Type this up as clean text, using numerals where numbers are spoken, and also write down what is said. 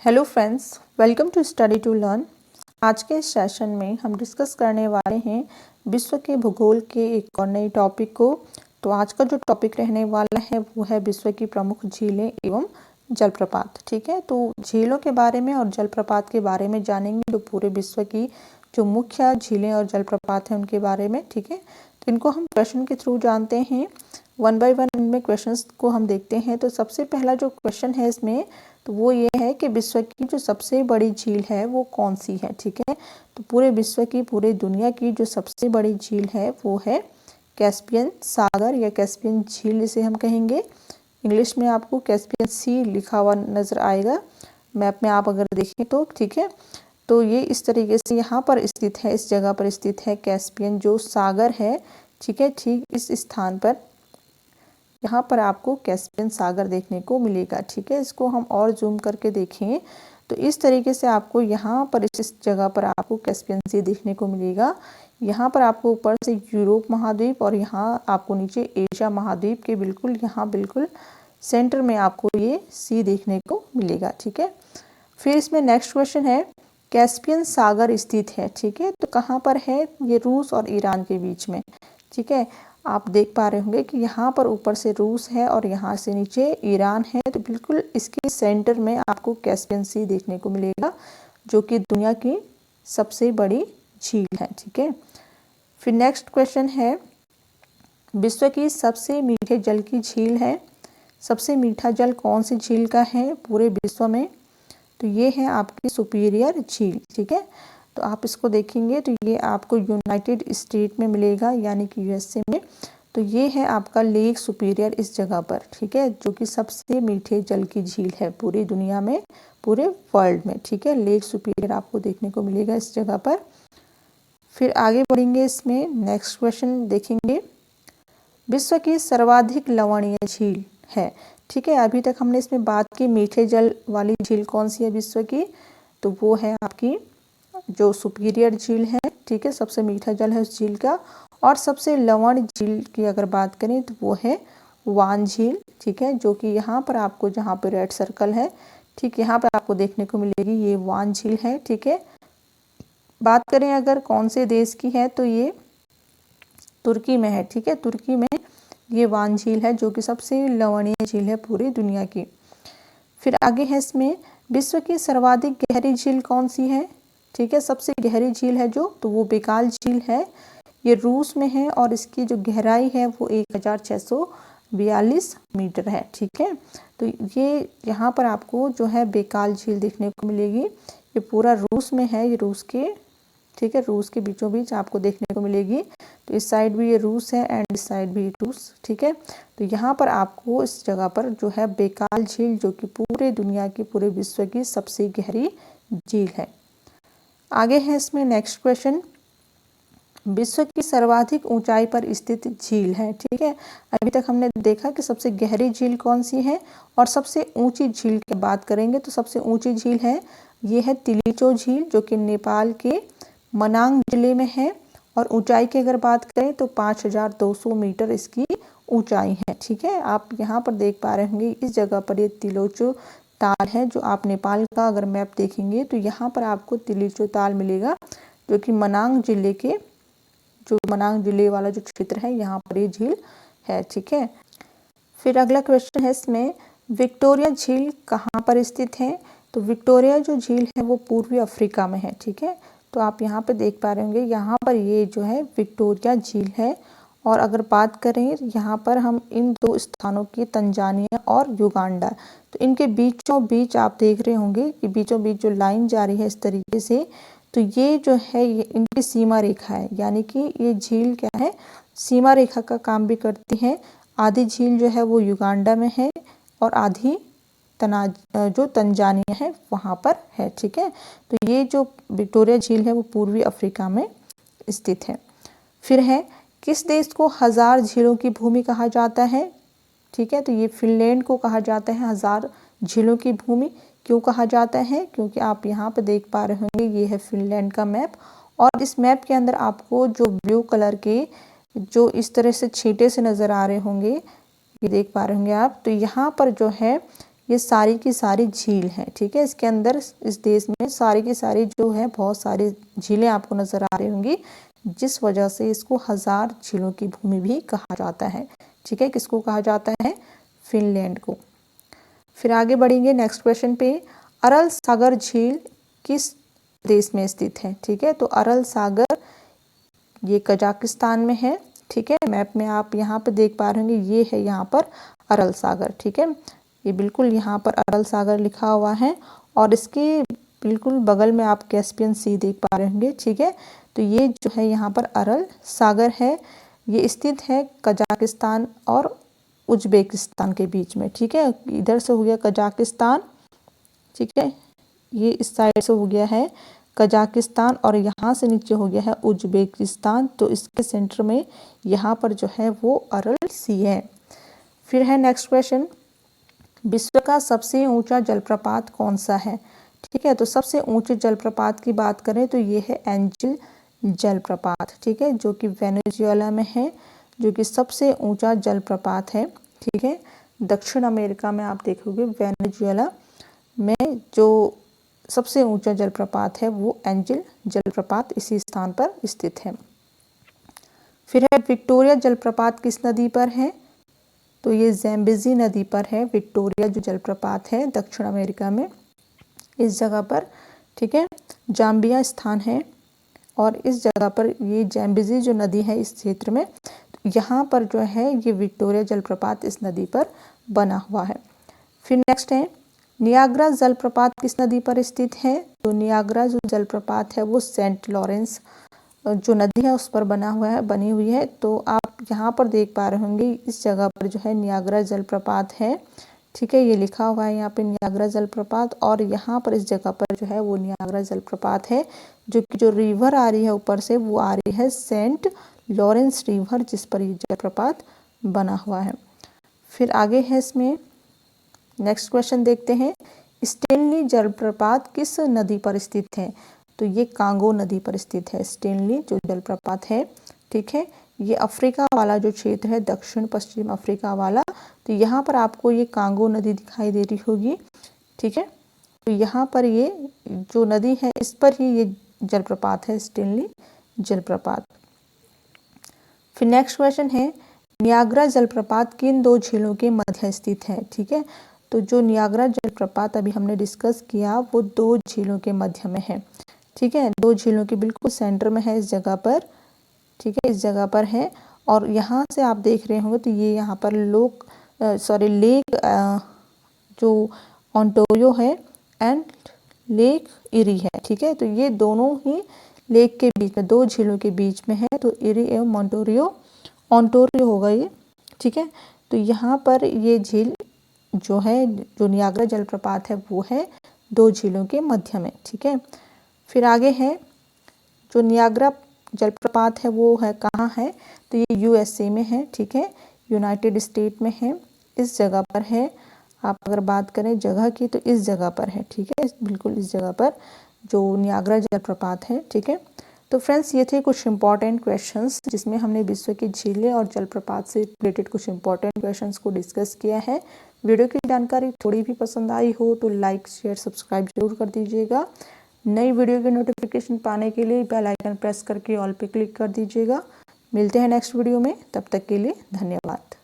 Hello friends, welcome to study to learn. आज के इस सेशन में हम डिस्कस करने वाले हैं विश्व के भूगोल के एक और नए टॉपिक को। तो आज का जो टॉपिक रहने वाला है वो है विश्व की प्रमुख झीलें एवं जलप्रपात। ठीक है, तो झीलों के बारे में और जलप्रपात के बारे में जानेंगे, जो पूरे विश्व की जो मुख्य झीलें और जलप्रपात हैं उनके बारे में। ठीक है, तो इनको हम क्वेश्चन के थ्रू जानते हैं, वन बाय वन इनमें क्वेश्चंस को हम देखते हैं। तो सबसे पहला जो क्वेश्चन है इसमें तो वो ये है कि विश्व की जो सबसे बड़ी झील है वो कौन सी है। ठीक है, तो पूरे विश्व की, पूरे दुनिया की जो सबसे बड़ी झील है वो है कैस्पियन सागर या कैस्पियन झील जिसे हम कहेंगे। इंग्लिश में आपको कैस्पियन सी लिखा हुआ नज़र आएगा मैप में आप अगर देखें तो। ठीक है, तो ये इस तरीके से यहाँ पर स्थित है, इस जगह पर स्थित है कैस्पियन जो सागर है। ठीक है, ठीक इस स्थान पर यहाँ पर आपको कैस्पियन सागर देखने को मिलेगा। ठीक है, इसको हम और जूम करके देखें तो इस तरीके से आपको यहाँ पर इस जगह पर आपको कैस्पियन सी देखने को मिलेगा। यहाँ पर आपको ऊपर से यूरोप महाद्वीप और यहाँ आपको नीचे एशिया महाद्वीप के बिल्कुल यहाँ बिल्कुल सेंटर में आपको ये सी देखने को मिलेगा। ठीक है, फिर इसमें नेक्स्ट क्वेश्चन है कैस्पियन सागर स्थित है। ठीक है, तो कहाँ पर है? ये रूस और ईरान के बीच में। ठीक है, आप देख पा रहे होंगे कि यहाँ पर ऊपर से रूस है और यहाँ से नीचे ईरान है, तो बिल्कुल इसके सेंटर में आपको कैस्पियन सी देखने को मिलेगा जो कि दुनिया की सबसे बड़ी झील है। ठीक है, फिर नेक्स्ट क्वेश्चन है विश्व की सबसे मीठे जल की झील है। सबसे मीठा जल कौन सी झील का है पूरे विश्व में? तो ये है आपकी सुपीरियर झील। ठीक है, तो आप इसको देखेंगे तो ये आपको यूनाइटेड स्टेट में मिलेगा यानी कि यूएसए में। तो ये है आपका लेक सुपीरियर इस जगह पर। ठीक है, जो कि सबसे मीठे जल की झील है पूरी दुनिया में, पूरे वर्ल्ड में। ठीक है, लेक सुपीरियर आपको देखने को मिलेगा इस जगह पर। फिर आगे बढ़ेंगे, इसमें नेक्स्ट क्वेश्चन देखेंगे विश्व की सर्वाधिक लवणीय झील है। ठीक है, अभी तक हमने इसमें बात की मीठे जल वाली झील कौन सी है विश्व की, तो वो है आपकी जो सुपीरियर झील है। ठीक है, सबसे मीठा जल है उस झील का। और सबसे लवण झील की अगर बात करें तो वो है वान झील। ठीक है, जो कि यहाँ पर आपको जहाँ पे रेड सर्कल है, ठीक यहाँ पर आपको देखने को मिलेगी, ये वान झील है। ठीक है, बात करें अगर कौन से देश की है तो ये तुर्की में है। ठीक है, तुर्की में ये वान झील है जो कि सबसे लवणीय झील है पूरी दुनिया की। फिर आगे है इसमें विश्व की सर्वाधिक गहरी झील कौन सी है। ठीक है, सबसे गहरी झील है जो, तो वो बेकाल झील है। ये रूस में है और इसकी जो गहराई है वो 1642 मीटर है। ठीक है, तो ये यहाँ पर आपको जो है बेकाल झील देखने को मिलेगी। ये पूरा रूस में है, ये रूस के, ठीक है, रूस के बीचों बीच आपको देखने को मिलेगी। तो इस साइड भी ये रूस है एंड इस साइड भी रूस। ठीक है, तो यहाँ पर आपको इस जगह पर जो है बेकाल झील जो कि पूरे दुनिया की, पूरे विश्व की सबसे गहरी झील है। आगे है इसमें नेक्स्ट क्वेश्चन विश्व की सर्वाधिक ऊंचाई पर स्थित झील है। ठीक है, अभी तक हमने देखा कि सबसे गहरी झील कौन सी है और सबसे ऊंची झील की बात करेंगे तो सबसे ऊंची झील है ये है तिलिचो झील जो कि नेपाल के मनांग जिले में है। और ऊंचाई की अगर बात करें तो 5200 मीटर इसकी ऊंचाई है। ठीक है, आप यहाँ पर देख पा रहे होंगे इस जगह पर ये तिलिचो ताल है, जो आप नेपाल का अगर मैप देखेंगे तो यहाँ पर आपको तिलिचो ताल मिलेगा जो कि मनांग जिले के, जो मनांग जिले वाला जो क्षेत्र है यहाँ पर ये झील है। ठीक है, फिर अगला क्वेश्चन है इसमें विक्टोरिया झील कहाँ पर स्थित है। तो विक्टोरिया जो झील है वो पूर्वी अफ्रीका में है। ठीक है, तो आप यहाँ पे देख पा रहे होंगे यहाँ पर ये जो है विक्टोरिया झील है। और अगर बात करें यहाँ पर हम इन दो स्थानों की, तंजानिया और युगांडा, तो इनके बीचों बीच आप देख रहे होंगे कि बीचों बीच जो लाइन जा रही है इस तरीके से, तो ये जो है ये इनकी सीमा रेखा है, यानी कि ये झील क्या है, सीमा रेखा का काम भी करती है। आधी झील जो है वो युगांडा में है और आधी जो तंजानिया है वहाँ पर है। ठीक है, तो ये जो विक्टोरिया झील है वो पूर्वी अफ्रीका में स्थित है। फिर है किस देश को हजार झीलों की भूमि कहा जाता है। ठीक है, तो ये फिनलैंड को कहा जाता है हजार झीलों की भूमि। क्यों कहा जाता है? क्योंकि आप यहाँ पे देख पा रहे होंगे ये है फिनलैंड का मैप और इस मैप के अंदर आपको जो ब्लू कलर के जो इस तरह से छींटे से नज़र आ रहे होंगे, ये देख पा रहे होंगे आप, तो यहाँ पर जो है ये सारी की सारी झील हैं, ठीक है। इसके अंदर इस देश में सारी की सारी जो है बहुत सारी झीलें आपको नज़र आ रही होंगी, जिस वजह से इसको 1000 झीलों की भूमि भी कहा जाता है, ठीक है। किसको कहा जाता है? फिनलैंड को। फिर आगे बढ़ेंगे नेक्स्ट क्वेश्चन पे। अरल सागर झील किस देश में स्थित है? ठीक है, तो अरल सागर ये कजाकिस्तान में है, ठीक है। मैप में आप यहाँ पे देख पा रहे होंगे, ये है यहाँ पर अरल सागर, ठीक है। ये बिल्कुल यहाँ पर अरल सागर लिखा हुआ है और इसके बिल्कुल बगल में आप कैस्पियन सी देख पा रहे होंगे, ठीक है। तो ये जो है यहाँ पर अरल सागर है, ये स्थित है कजाकिस्तान और उज्बेकिस्तान के बीच में, ठीक है। इधर से हो गया कजाकिस्तान, ठीक है, ये इस साइड से हो गया है कजाकिस्तान और यहाँ से नीचे हो गया है उज्बेकिस्तान। तो इसके सेंटर में यहाँ पर जो है वो अरल सी है। फिर है नेक्स्ट क्वेश्चन, विश्व का सबसे ऊंचा जलप्रपात कौन सा है? ठीक है, तो सबसे ऊंचे जलप्रपात की बात करें तो ये है एंजिल जलप्रपात, ठीक है, जो कि वेनेजुएला में है, जो कि सबसे ऊंचा जलप्रपात है, ठीक है। दक्षिण अमेरिका में आप देखोगे वेनेजुएला में जो सबसे ऊंचा जलप्रपात है वो एंजिल जलप्रपात इसी स्थान पर स्थित है। फिर है विक्टोरिया जलप्रपात किस नदी पर है? तो ये ज़ैम्बेज़ी नदी पर है विक्टोरिया जो जलप्रपात है दक्षिण अमेरिका में, इस जगह पर, ठीक है। जाम्बिया स्थान है और इस जगह पर ये ज़ैम्बेज़ी जो नदी है इस क्षेत्र में, यहाँ पर जो है ये विक्टोरिया जलप्रपात इस नदी पर बना हुआ है। फिर नेक्स्ट है नियाग्रा जलप्रपात किस नदी पर स्थित है? तो नियाग्रा जो जलप्रपात है वो सेंट लॉरेंस जो नदी है उस पर बनी हुई है। तो आप यहाँ पर देख पा रहे होंगे इस जगह पर जो है नियाग्रा जलप्रपात है, ठीक है। ये लिखा हुआ है यहाँ पे नियाग्रा जलप्रपात और यहाँ पर इस जगह पर जो है वो नियाग्रा जलप्रपात है, जो कि जो रिवर आ रही है ऊपर से वो आ रही है सेंट लॉरेंस रिवर, जिस पर ये जलप्रपात बना हुआ है। फिर आगे है इसमें नेक्स्ट क्वेश्चन देखते हैं, स्टेनली जलप्रपात किस नदी पर स्थित है? तो ये कांगो नदी पर स्थित है स्टेनली जो जलप्रपात है, ठीक है। ये अफ्रीका वाला जो क्षेत्र है, दक्षिण पश्चिम अफ्रीका वाला, तो यहाँ पर आपको ये कांगो नदी दिखाई दे रही होगी, ठीक है। तो यहाँ पर ये जो नदी है इस पर ही ये जलप्रपात है स्टेनली जलप्रपात। फिर नेक्स्ट क्वेश्चन है नियाग्रा जलप्रपात किन दो झीलों के मध्य स्थित है? ठीक है, तो जो नियाग्रा जलप्रपात अभी हमने डिस्कस किया वो दो झीलों के मध्य में है, ठीक है। दो झीलों के बिल्कुल सेंटर में है इस जगह पर, ठीक है, इस जगह पर है। और यहाँ से आप देख रहे होंगे तो ये यहाँ पर लेक जो ओंटारियो है एंड लेक इरी है, ठीक है। तो ये दोनों ही लेक के बीच में, दो झीलों के बीच में है, तो इरी एवं ओंटारियो होगा ये, ठीक है। तो यहाँ पर ये झील जो है, जो नियाग्रा जलप्रपात है वो है दो झीलों के मध्य में, ठीक है। फिर आगे है जो नियाग्रा जलप्रपात है वो है कहाँ है? तो ये यूएसए में है, ठीक है, यूनाइटेड स्टेट में है, इस जगह पर है। आप अगर बात करें जगह की तो इस जगह पर है, ठीक है, बिल्कुल इस जगह पर जो नियाग्रा जलप्रपात है, ठीक है। तो फ्रेंड्स ये थे कुछ इंपॉर्टेंट क्वेश्चंस जिसमें हमने विश्व की झीलें और जलप्रपात से रिलेटेड कुछ इंपॉर्टेंट क्वेश्चंस को डिस्कस किया है। वीडियो की जानकारी थोड़ी भी पसंद आई हो तो लाइक शेयर सब्सक्राइब जरूर कर दीजिएगा। नई वीडियो की नोटिफिकेशन पाने के लिए बेल आइकन प्रेस करके ऑल पे क्लिक कर दीजिएगा। मिलते हैं नेक्स्ट वीडियो में, तब तक के लिए धन्यवाद।